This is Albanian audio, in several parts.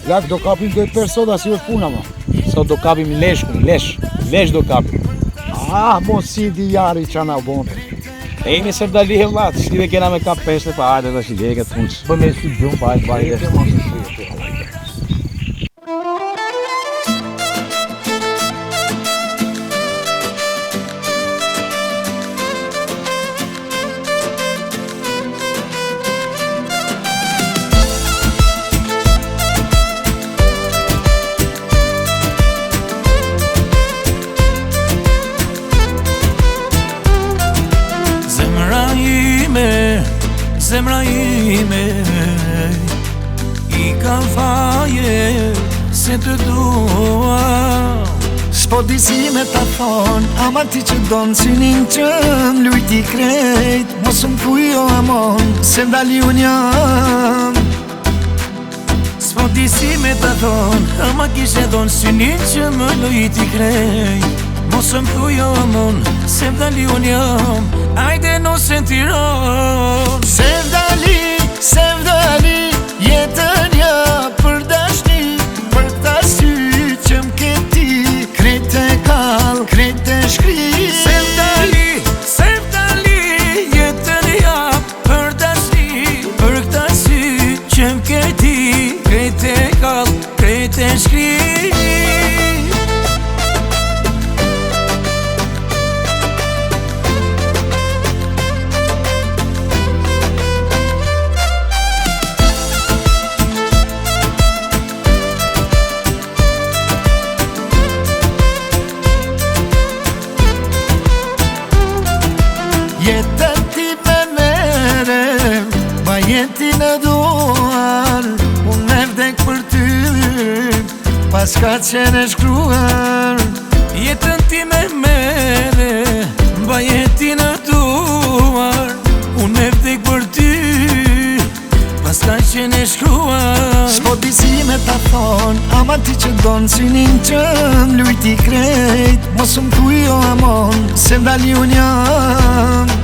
Lak do kapim do persona si është puna ma. Sot do kapim lesh do kapim. Ah, mos si di jari që na bon. E jemi se vdali e vlat, shtive kena me kap peshte pa hajde të shidje këtë punës. Bëme si gjumë pa hajde bari dhe. Zemra ime I ka faje se të dua. S'po di si me ta thon, ama ti që donë synin që m'lujti krejt. Mos m'kujo amon, se m'dali unë jam. S'po di si me ta thon, ama kishe donë synin që më lujti krejt. Mos m'kujo amon, se m'dali unë jam. Ajde no sentiron. Se vdali, jetën ja për dashni. Për këta sy që m'keti, krejt e kall, krejt e shkri. Se vdali, jetën ja për dashni. Për këta sy që m'keti, krejt e kall, krejt e shkri. Jetën ti me mere, ba jeti në duar. Unë e vdek për ty, pas ka qenë e shkruar. Jetën ti me mere, ba jeti në duar. Unë e vdek për ty, pas ka qenë e shkruar. S'po di si me ta thon, ama ti që donë synin që m'lujti krejt. Mos m'kujo amon, se m'dali unë jam.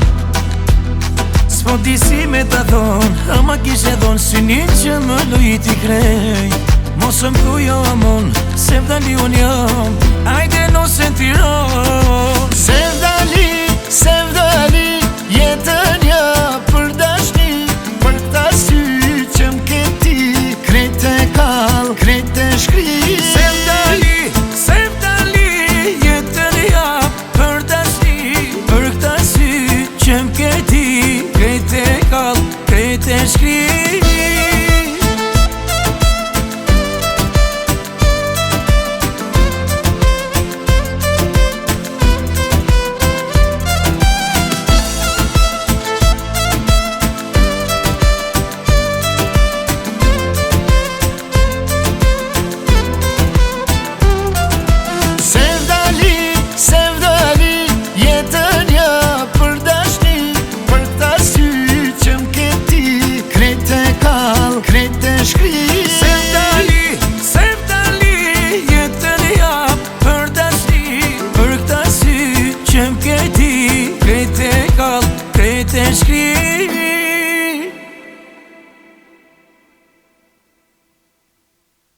S'po di si me ta thon, ama kishe donë synin që më lujti krejt. Mos m'kujo amon, se m'dali unë jam. Ajde no sentiron. Se